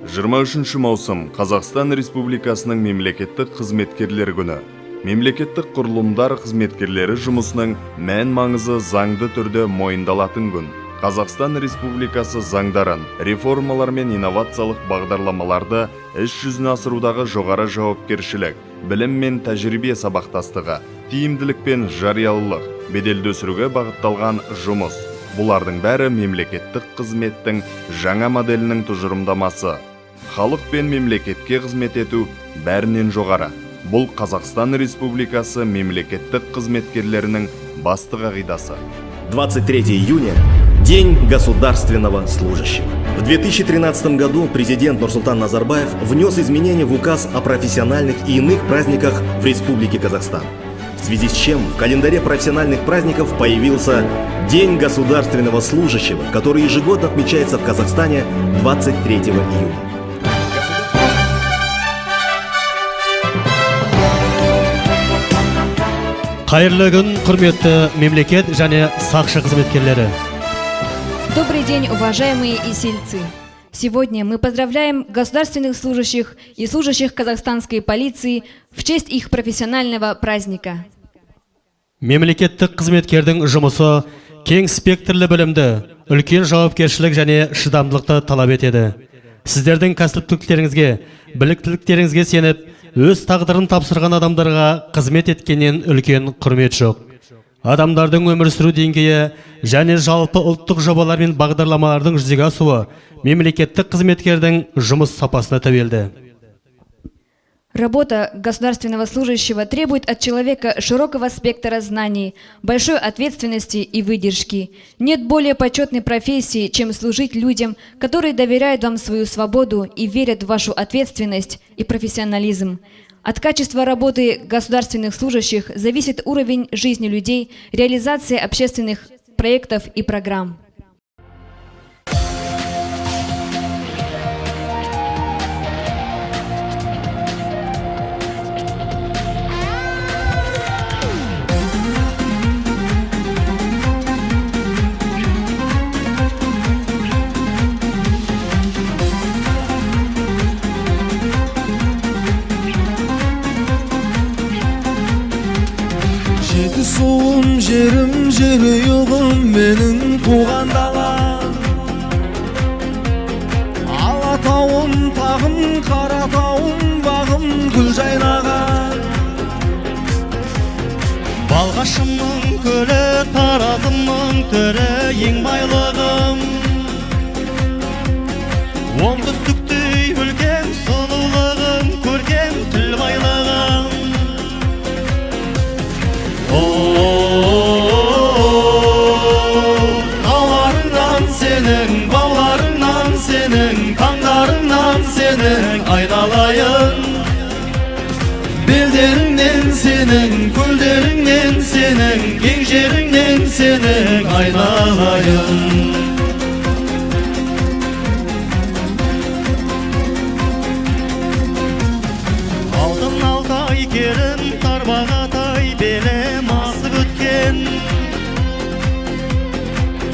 23 маусым Қазақстан Республикасының мемлекеттік қызметкерлер күні. Мемлекеттік құрылымдар қызметкерлері жұмысының мән маңызы заңды түрде мойындалатын күн. Қазақстан Республикасы заңдарын, реформалар мен инновациялық бағдарламаларды іс жүзіне асырудағы жоғары жауапкершілік, білім мен тәжірибе сабақтастығы, тиімділік пен жариялылық, беделді өсіруге бағытталған жұмыс. Бұлардың бәрі мемлекеттік қызметтің жаңа моделінің тұжырымдамасы. Халық пен мемлекетке қызмет ету бәрінен жоғары. Бұл Қазақстан Республикасы мемлекеттік қызметкерлерінің басты қағидасы. 23 июня – День государственного служащего. В 2013 году президент Нурсултан Назарбаев внес изменения в указ о профессиональных и иных праздниках в Республике Казахстан, в связи с чем в календаре профессиональных праздников появился День государственного служащего, который ежегодно отмечается в Казахстане 23 июня. Қайырлы күн, құрметті мемлекет және сақшы қызметкерлері. Добрый день, уважаемые исельцы! Сегодня мы поздравляем государственных служащих и служащих казахстанской полиции в честь их профессионального праздника. Мемлекеттік қызметкердің жұмысы кең спектрлі білімді, үлкен жауапкершілік және шыдамдылықты талап етеді. Сіздердің кәсіптіліктеріңізге, біліктіліктеріңізге сеніп, өз тағдырын тапсырған адамдарға қызмет еткеннен үлкен құрмет жоқ. Адамдардың өмір сүру деңгейі және жалпы ұлттық жобалар мен бағдарламалардың жүзеге асуы мемлекеттік қызметкердің жұмыс сапасына тәуелді. Работа государственного служащего требует от человека широкого спектра знаний, большой ответственности и выдержки. Нет более почетной профессии, чем служить людям, которые доверяют вам свою свободу и верят в вашу ответственность и профессионализм. От качества работы государственных служащих зависит уровень жизни людей, реализация общественных проектов и программ. Суым жерім жері юғым менің туған далам, Алатауым тағым, Қаратауым бағым гүл жайнаған. Балғашымның көлі, Таразымның төрі ең байлығым, оңтүстіктей үлкен сұлулығым, көркем тіл байлығым. Аларыңнан сенің, бауларыңнан сенің, таңдарыңнан сенің айналайын. Белдеріңнен сенің, көлдеріңнен сенің, кең жеріңнен сенің айналайын. Алтын алтай керім, тарбағатай белем асып өткен.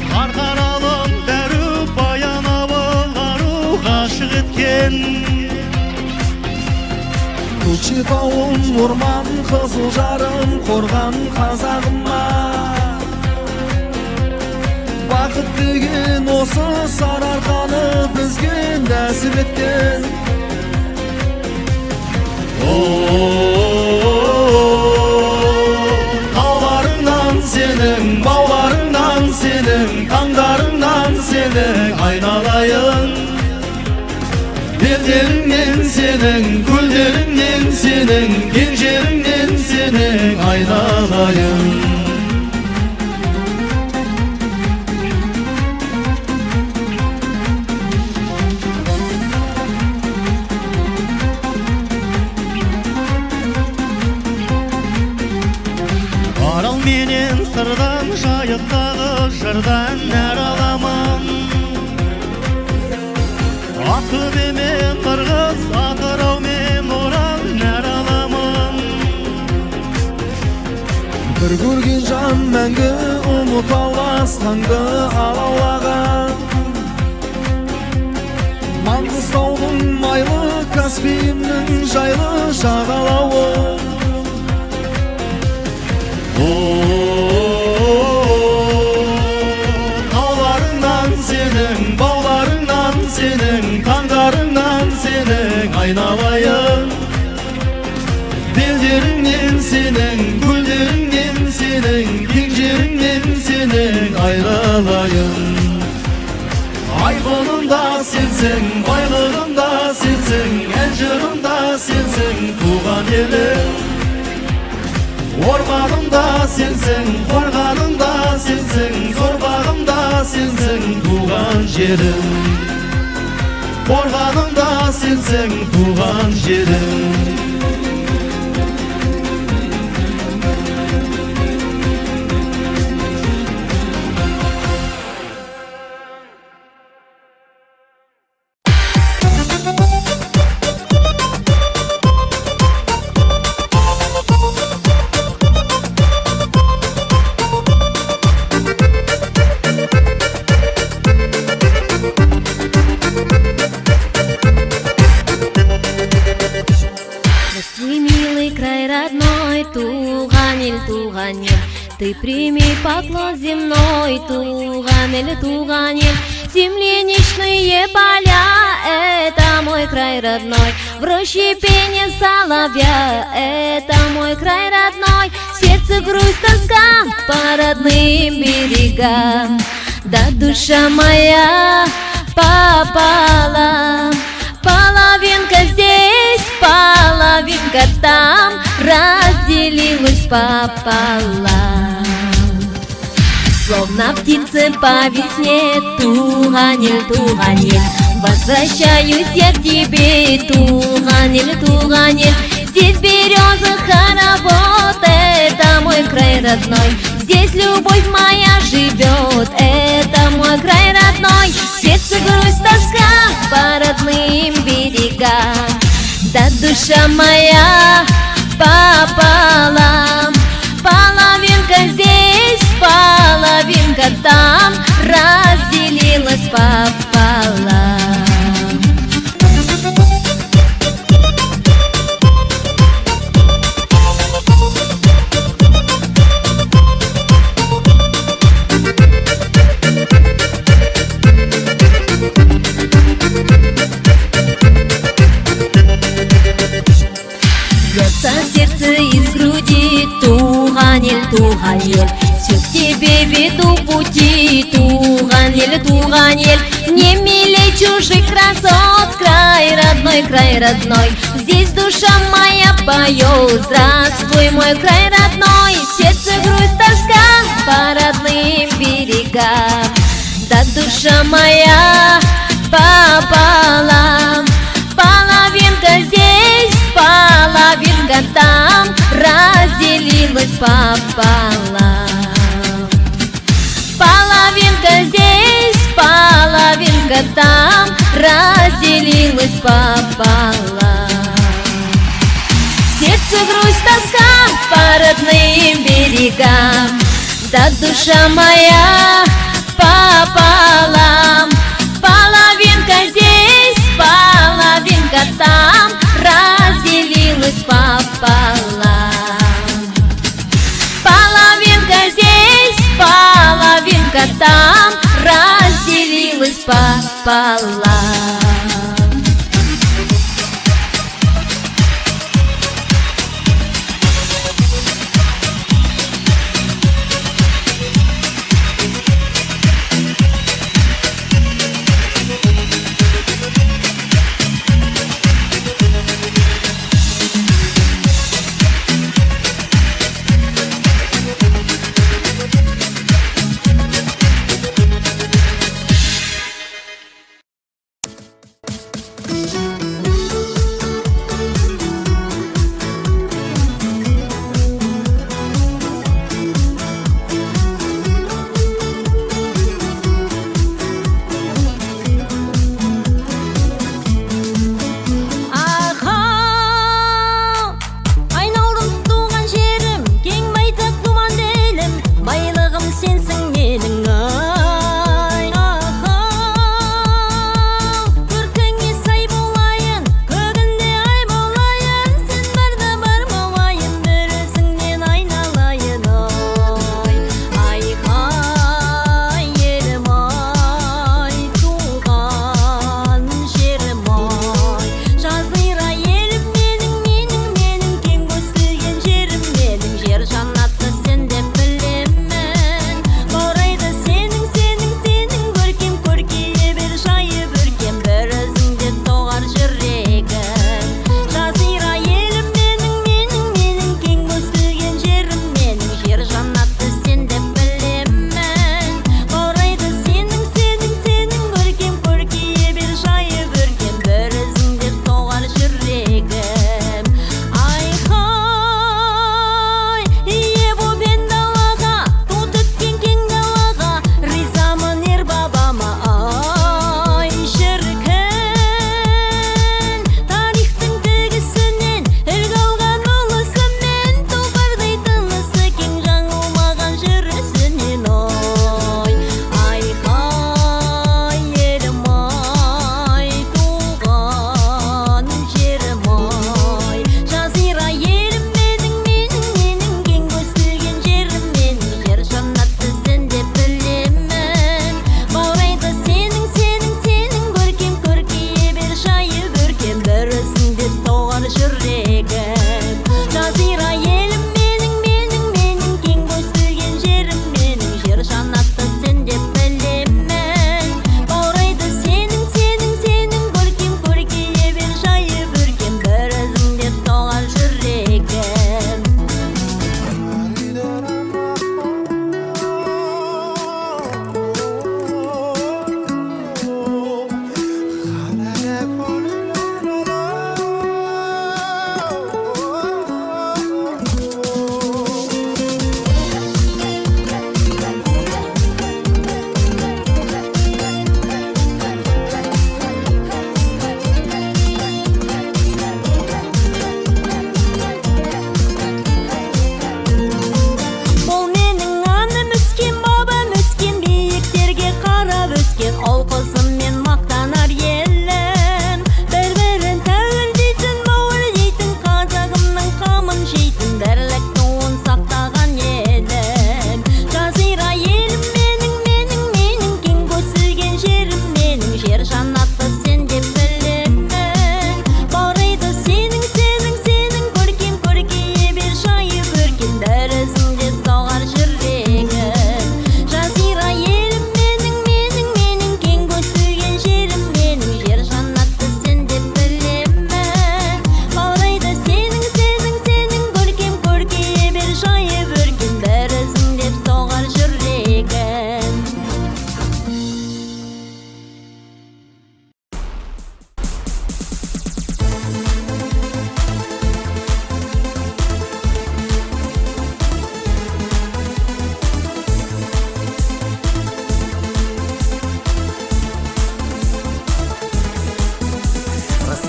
Қарқаралым дәру, баянауыл ару ғашық еткен. Көкшетауым орман, Қызылжарым қорған қазағыма. Бақыт деген осы Сарыарқаны бізге нәсіп еткен. Аларыңнан сенің, бауларыңнан сенің, таңдарыңнан сенің айналайын. Белдеріңнен сенің, көлдеріңнен сенің, кең жеріңнен сенің айналайын. Арал менен сырдан, жайықтағы жырдан нәр аламын. Ақтөбе мен Қырғыз, Атырау мен Орал нәр аламын. Бір көрген жан мәңгі ұмытылмас таңды алаулаған. Маңғыстаудың майлы Каспийімнің жайлы жағалауы. Тауларыңнан сенің, бауларыңнан сенің, таңдарыңнан сенің айналайын. Белдеріңнен сенің, гүлдеріңнен сенің, кең жеріңнен сенің айрылайын. Айбынымда сенсің, байлығымда сенсің, ән жырымда сенсің, туған елім. Орманымда сенсің, қорғанымда сенсің, зорбағымда сенсің, туған жерім. Қорғанымда сенсің, туған жерім. Ты прими поклон земной, туган ел, земляничные поля, это мой край родной. В роще пение соловья, это мой край родной. В сердце грусть, тоска по родным берегам, да душа моя пополам. Половинка здесь, половинка там, разделилась пополам. Словно птицы по весне, туганель, возвращаюсь я к тебе, туганель. Здесь береза хоровод, это мой край родной. Здесь любовь моя живет, это мой край родной. В сердце грусть, тоска по родным берегам, да душа моя пополам. Половинка здесь, половинка там, разделилась пополам. Сердце из груди, туганель, все к тебе веду пути, туганель. Не милей чужих красот, край родной. Здесь душа моя поет, здравствуй, мой край родной. В сердце грусть, тоска по родным берегам, да душа моя пополам. Половинка здесь, половинка там, разделилась пополам. Половинка здесь, половинка там, разделилась пополам. В сердце грусть, тоска по родным берегам, да душа моя пополам. Половинка здесь, половинка там, разделилась пополам. Половинка здесь, половинка там, разделилась пополам.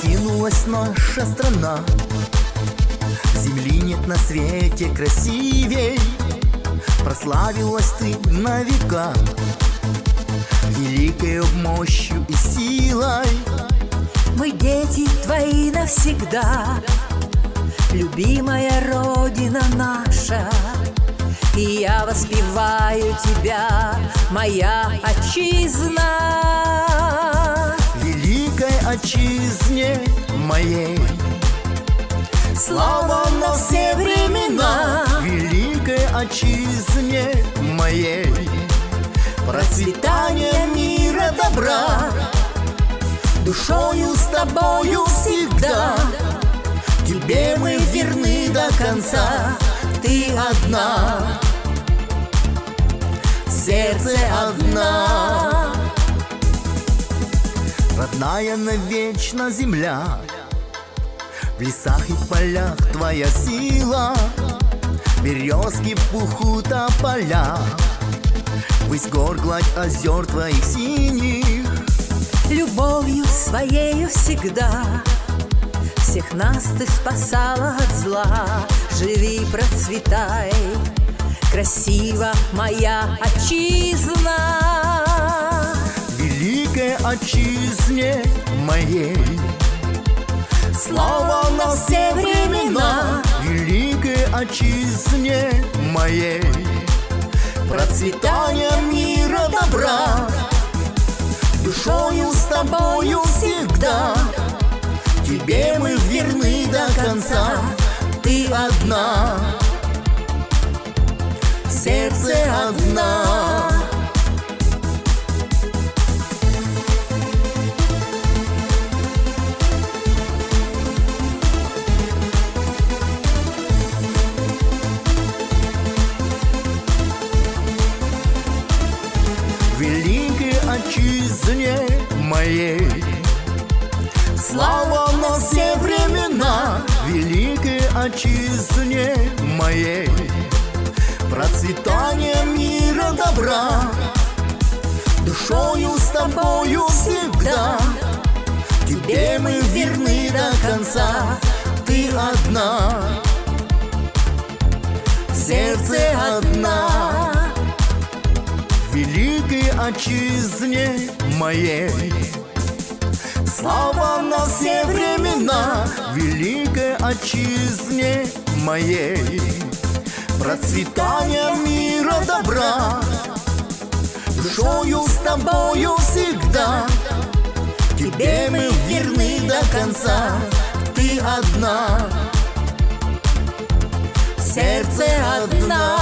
раскинулась наша страна. Земли нет на свете красивей. Прославилась ты на века, великою мощью и силой. Мы дети твои навсегда, любимая Родина наша. И я воспеваю тебя, моя отчизна. Великой отчизне моей слава на все времена. Великой отчизне моей процветание мира добра. Душою с тобою всегда, тебе мы верны до конца. Ты одна, в сердце одна. Родная навечно земля, в лесах и полях твоя сила. Березки в пуху тополя, высь гор, гладь озер твоих синих. Любовью своею всегда всех нас ты спасала от зла. Живи, процветай, красиво моя отчизна. Великой отчизне моей слава на все времена. Великой отчизне моей процветание мира добра. Душою с тобою всегда, тебе мы верны до конца. Ты одна, в сердце одна. Великой отчизне моей слава на все времена. Великой отчизне моей процветание мира добра. Душою с тобою всегда, тебе мы верны до конца. Ты одна, в сердце одна. Великой отчизне моей слава на все времена. Великой отчизне моей процветание мира добра. Душою с тобою всегда, тебе мы верны до конца. Ты одна, в сердце одна.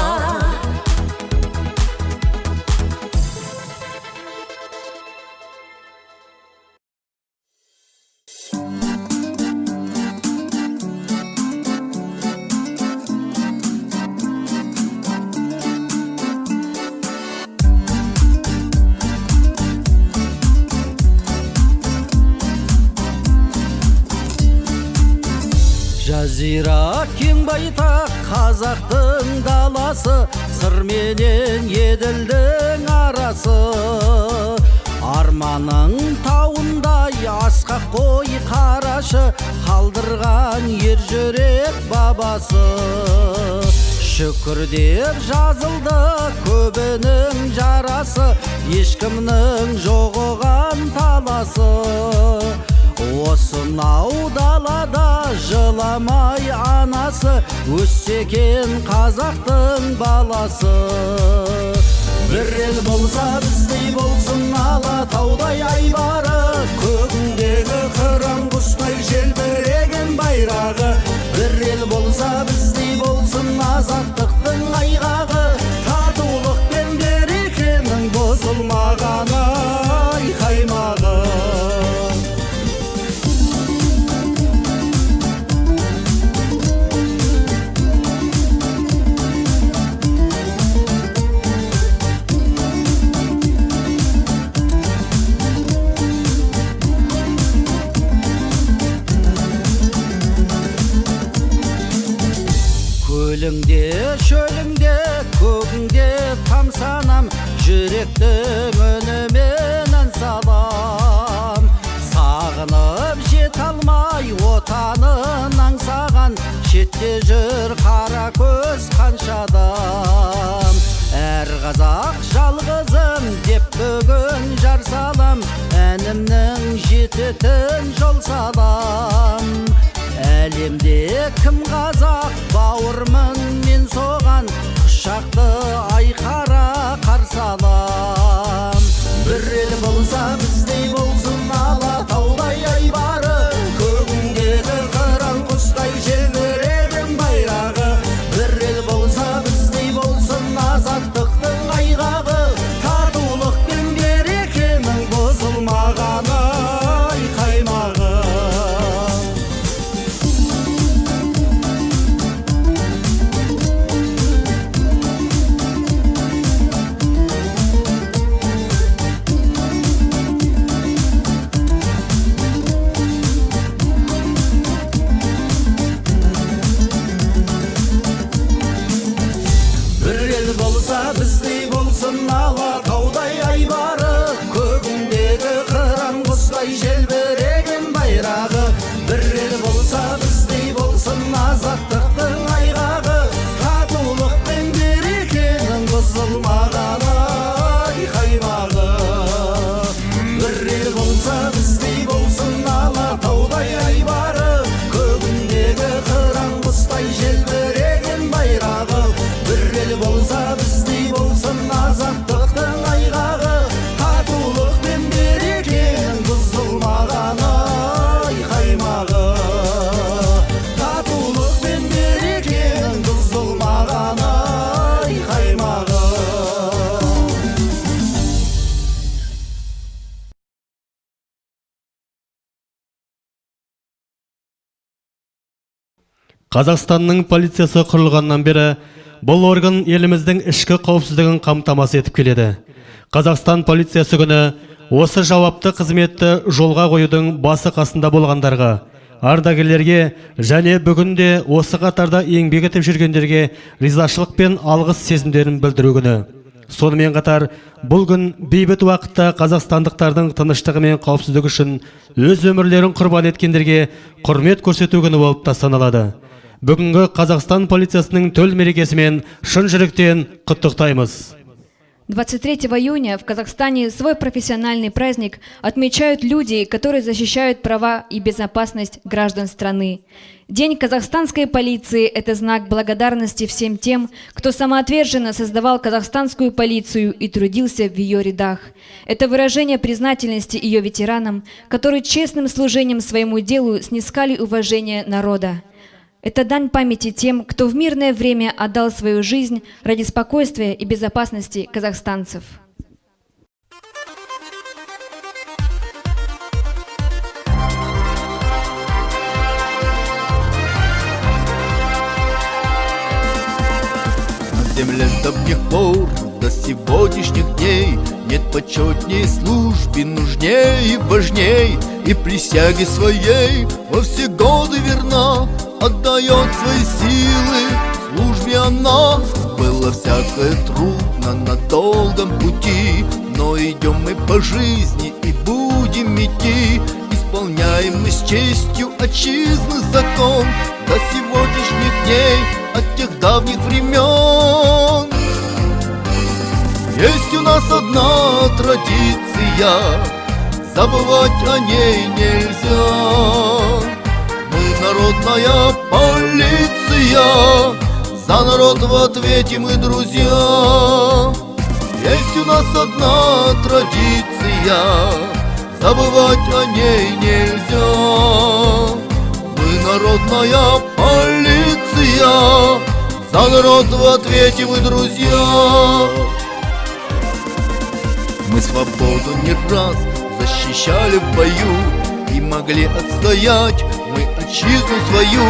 Жазира кең байтақ қазақтың даласы, сыр менен еділдің арасы. Арманың тауындай асқақ қой қарашы, қалдырған ер жүрек бабасы. Шүкірдер жазылды көбінің жарасы, ешкімнің жоғыған таласы. Осынау далада жыламай анасы, өссе екен қазақтың баласы. Бір ел болса біздей болсын Алатаудай айбары, көгіндегі қыран құстай желбіреген байрағы. Бір ел болса біздей болсын азаттықтың айғағы, татулық пен берекенің бұзылмағаны қаймағы. Көліңде, шөліңде, көгіңде тамсанам, жүректің үнімен ән салам. Сағынып жете алмай шетте жүр қара көз қанша адам. Әр қазақ жалғызым деп бүгін жар салам, әнімнің жететін жол салам. Әлемде кім қазақ бауырмын мен соған, құшақты айқара қарсы алам. Бір ел болса біздей болсын Алатаудай айбары, көгіндегі қыран құстай желбіреген байрағы. Бір ел болса біздей болсын азаттықтың айғағы, татулық пен берекенің бұзылмағаны қаймағы. Біздей болсын Алатаудай айбары, көгіндегі қыран құстай желбіреген байрағы. Бір ел болса біздей болсын азаттықтың айғағы, татулық пен берекенің бұзылмағаны қаймағы. Бір ел болса біздей болсын Алатаудай айбары, көгіндегі қыран құстай желбіреген байрағы. Бір ел болса біздей болсын азаттықтың айғағы, татулық пен берекенің бұзылмағаны қаймағы. Татулық пен берекенің бұзылмағаны қаймағы. Қазақстанның полициясы құрылғаннан бері бұл орган еліміздің ішкі қауіпсіздігін қамтамасыз етіп келеді. Қазақстан полициясы күні осы жауапты қызметті жолға қоюдың басы қасында болғандарға, ардагерлерге және бүгінде осы қатарда еңбек етіп жүргендерге ризашылық пен алғыс сезімдерін білдіру күні. Сонымен қатар, бұл күн бейбіт уақытта қазақстандықтардың тыныштығы мен қауіпсіздігі үшін өз өмірлерін құрбан еткендерге құрмет көрсету күні болып та саналады. Бүгінгі Қазақстан полициясының төл мерекесімен шын жүректен құттықтаймыз. 23 июня в Казахстане свой профессиональный праздник отмечают люди, которые защищают права и безопасность граждан страны. День казахстанской полиции – это знак благодарности всем тем, кто самоотверженно создавал казахстанскую полицию и трудился в ее рядах. Это выражение признательности ее ветеранам, которые честным служением своему делу снискали уважение народа. Это дань памяти тем, кто в мирное время отдал свою жизнь ради спокойствия и безопасности казахстанцев. На земле с давних пор до сегодняшних дней нет почетней службы, нужней и важней, и присяге своей во все годы верна, отдает свои силы службе она. Было всякое трудно на долгом пути, но идем мы по жизни и будем идти. Исполняем мы с честью отчизны закон до сегодняшних дней, от тех давних времен. Есть у нас одна традиция, забывать о ней нельзя. Мы народная полиция, за народ в ответе мы друзья. Есть у нас одна традиция, забывать о ней нельзя. Мы народная полиция, за народ в ответе мы друзья. Мы свободу не раз защищали в бою и могли отстоять мы отчизну свою.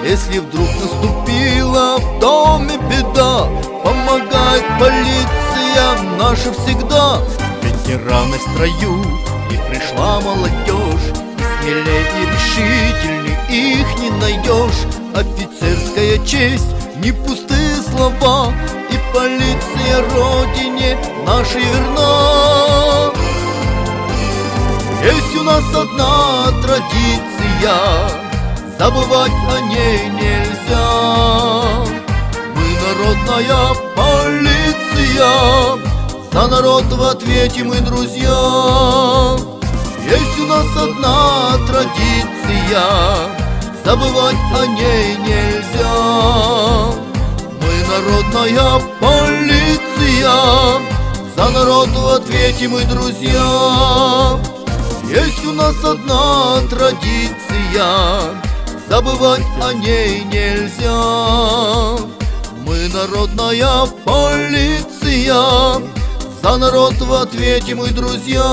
Если вдруг наступила в доме беда, помогает полиция наша всегда. Ветераны в строю, и пришла молодежь, и смелее и решительней их не найдешь. Офицерская честь, не пустые слова, и полиция родине нашей верна. Есть у нас одна традиция, забывать о ней нельзя. Мы народная полиция, за народ в ответе мы друзья. Есть у нас одна традиция, забывать о ней нельзя. Мы народная полиция, за народ в ответе мы друзья. Есть у нас одна традиция, забывать о ней нельзя. Мы народная полиция, за народ в ответе мы друзья.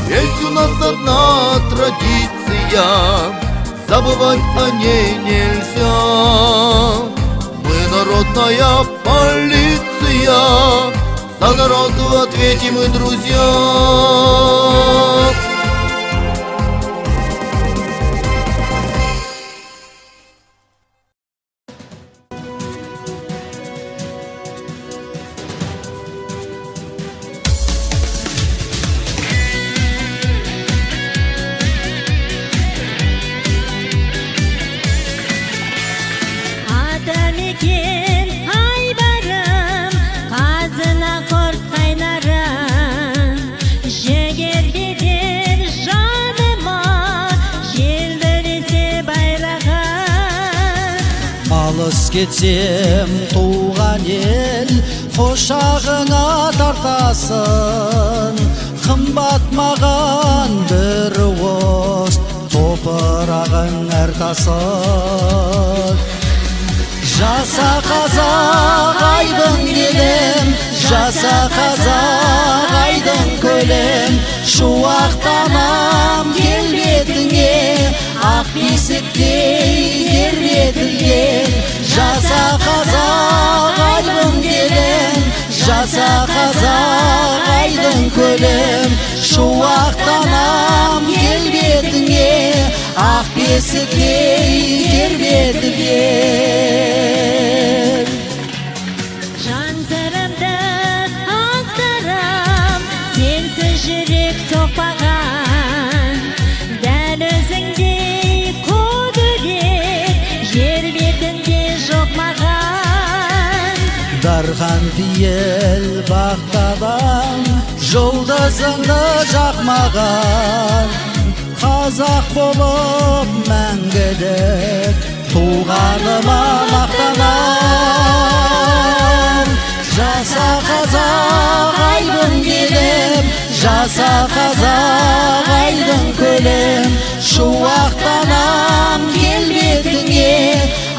Есть у нас одна традиция, забывать о ней нельзя. Мы народная полиция, за народ в ответе мы друзья. Атамекен айбарым, қазына құрт қайнарым, жігер бедер жаныма, желбіресе байрағым. Алыс кетсем туған ел, қошағыңа тартасың. Қымбат маған бір уыс, топырағың әртасың. Жаса қазақ айдын келем, жаса қазақ айдын көлем. Шуақтанам келбетіңе, ақ бесіктей тербетілген. Жаса қазақ айдын келем, жаса қазақ айдын көлем. Шуақтанам келбетіңе, ақ бесіктей тербетілген. Жан сырымды ақтарам, сенсіз жүрек соқпаған. Дәл өзіңдей көбірек, жер бетінде жоқ маған. Дархан пейіл бақтадан, жұлдызыңды жақмаған. Қазақ болып мәңгілік, туғаныма мақтанам. Жаса қазақ айдын келем, жаса қазақ айдын көлем. Шуақтанам келбетіңе,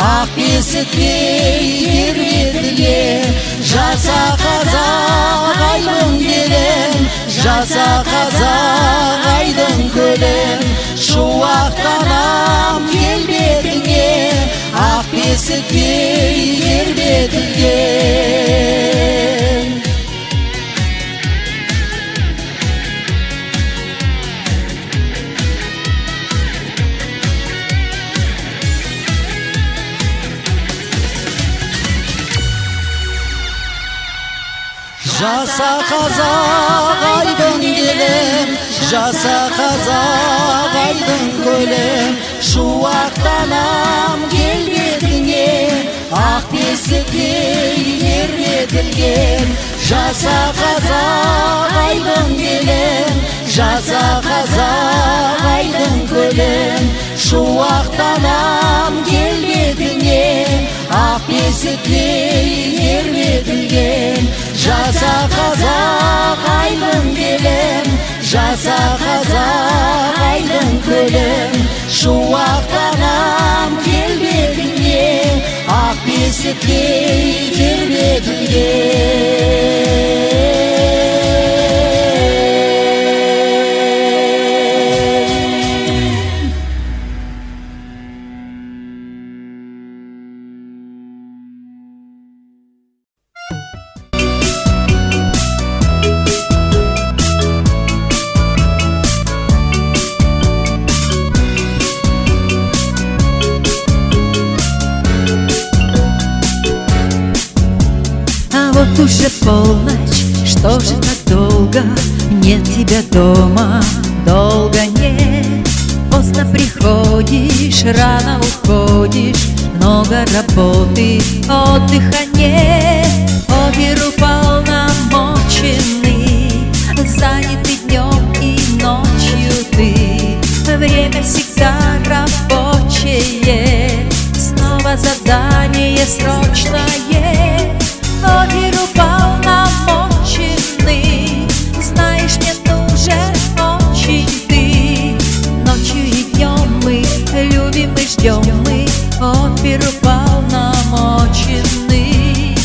ақ бесіктей тербетілген. Жаса қазақ айдын келем, жаса қазақ айдын көлем. Шуақтанам келбетіңе, ақ бесіктей тербетілген. Жаса қазақ айдын келем, жаса қазақ айдын көлем. Шуақтанам келбетіңе, ақ бесіктей тербетілген. Жаса қазақ айдын келем, жаса қазақ айдын көлем. Шуақтанам келбетіңе, ақ бесіктей тербетілген. Жаса қазақ айдын келем, жаса қазақ айдын көлем. Шуақтанам келбетіңе, ақ бесіктей тербетілген. Вот уже полночь, что же так долго? Нет тебя дома, долго нет. Поздно приходишь, рано уходишь, много работы, отдыха нет. Опер уполномоченный, занятый днем и ночью ты. Время всегда рабочее, снова задание срочное. Опер уполномоченный, знаешь, мне нужен очень ты. Ночью и днем мы любим и ждем мы, опер уполномоченный.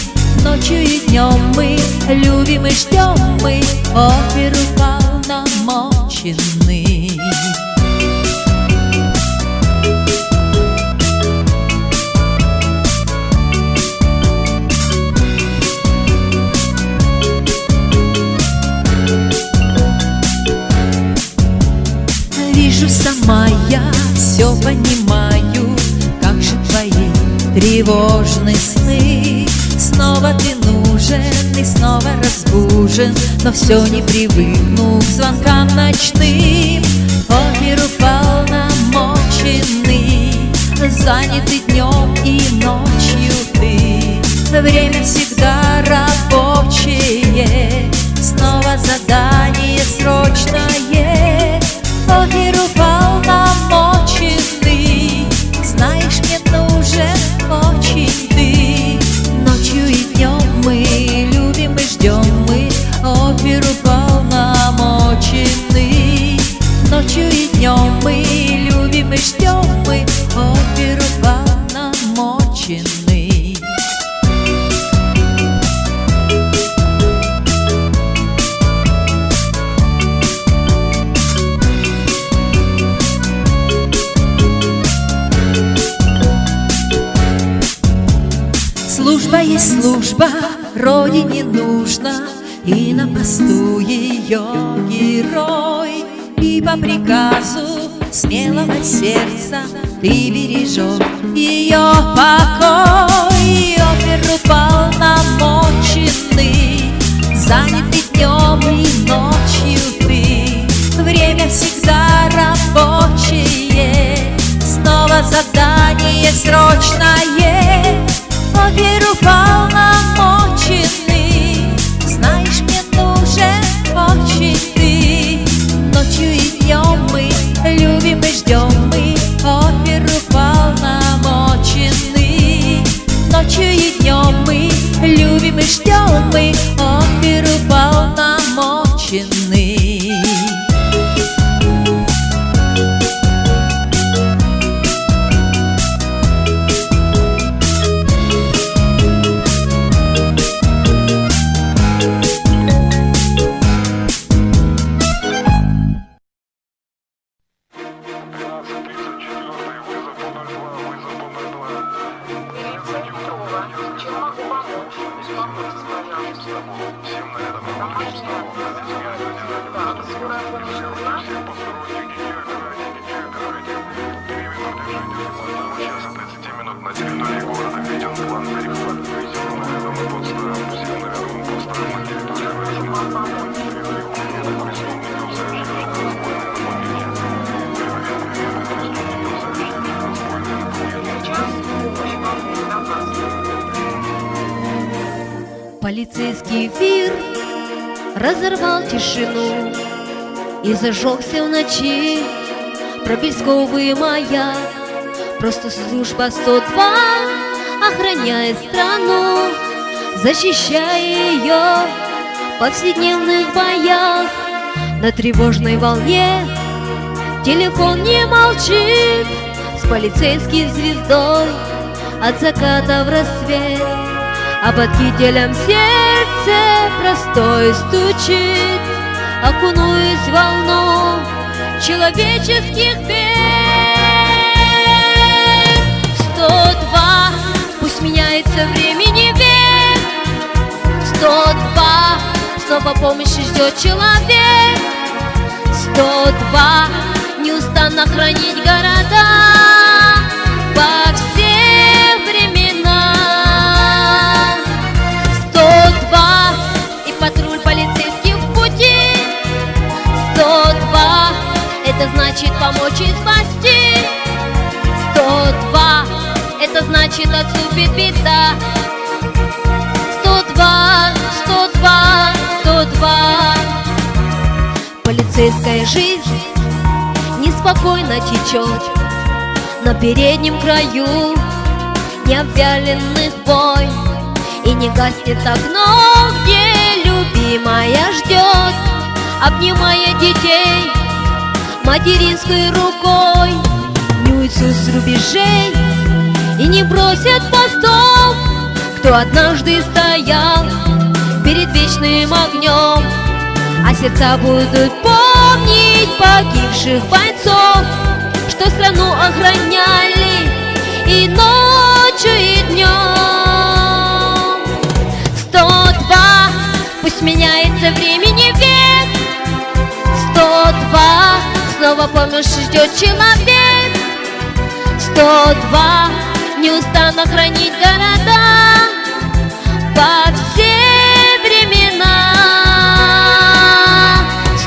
Ночью и днем мы любим и ждем мы, опер уполномоченный. Вижу сама я, все понимаю, как же твои тревожные сны. Снова ты нужен и снова разбужен, но все не привыкну к звонкам ночным. Опер уполномоченный, занятый днем и ночью ты. Время всегда рабочее, снова задание срочное. Опер уполномоченный, знаешь, мне нужен очень ты. Ночью и днем мы любим и ждем мы, опер уполномоченный. Ночью и днем мы любим и ждем мы, опер уполномоченный. Служба есть служба, родине нужно, и на посту ее герой. И по приказу смелого сердца ты бережешь ее покой. Опер уполномоченный, занятый днем и ночью ты. Время всегда рабочее, снова задание срочное. Опер уполномоченный, знаешь, мне нужен очень ты. Ночью и днем мы любим и ждем мы, опер уполномоченный. Ночью и днем мы любим и ждем мы, опер уполномоченный. Полицейский вир разорвал тишину и зажегся в ночи проблесковый маяк. Просто служба 102 охраняет страну, защищая ее в повседневных боях. На тревожной волне телефон не молчит, с полицейской звездой от заката в рассвет. А под кителем сердце простое стучит, окунуясь в волну человеческих бед. 102, пусть меняется времени век. 102, снова помощи ждет человек. 102, неустанно хранить города во все времена. 102, и патруль полицейский в пути. 102, это значит помочь и спасти. это значит отступит беда. 102, 102, 102. Полицейская жизнь неспокойно течет на переднем краю необвяленных бой, и не гаснет огно, где любимая ждет, обнимая детей материнской рукой. Не уйдут с рубежей и не бросят постов, кто однажды стоял перед вечным огнем, а сердца будут помнить погибших бойцов, что страну охраняли и ночью, и днем. 102, пусть меняется времени век. 102, снова помощь ждет человек. 102, неустанно хранить города во все времена.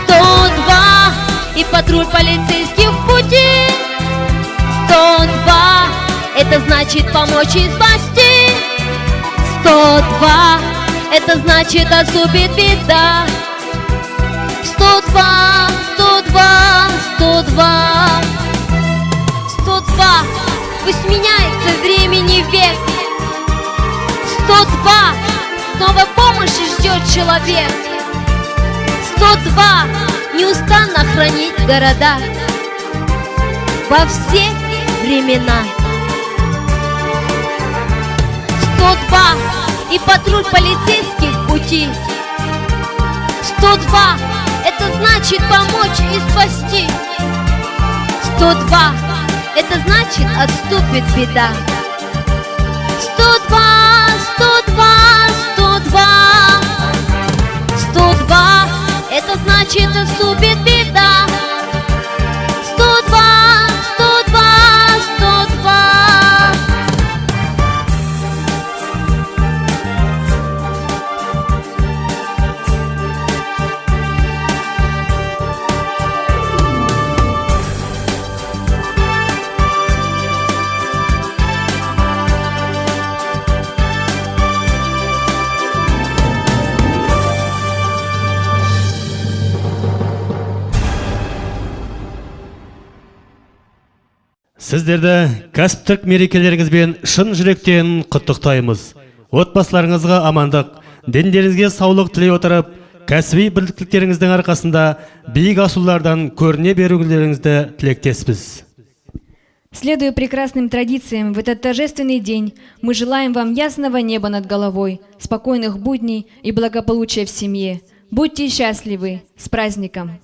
102, и патруль полицейских в пути. 102, это значит помочь и спасти. 102, это значит отступит беда. 102, 102, 102. 102, пусть меняется времени век. 102, снова помощи ждет человек. 102, неустанно хранить города во все времена. 102, и патруль полицейских в пути. 102, это значит помочь и спасти. 102, это значит отступит беда. 102, 102, 102. 102, это значит отступит беда. 102, 102, 102. Сіздерді кәсіптік мерекелеріңізбен шын жүректен құттықтаймыз. Отбасыларыңызға амандық, дендеріңізге саулық тілей отырып, кәсіби біліктіліктеріңіздің арқасында биік асулардан көріне берулеріңізді тілектеспіз. Следуя прекрасным традициям, в этот торжественный день мы желаем вам ясного неба над головой, спокойных будней и благополучия в семье. Будьте счастливы! С праздником!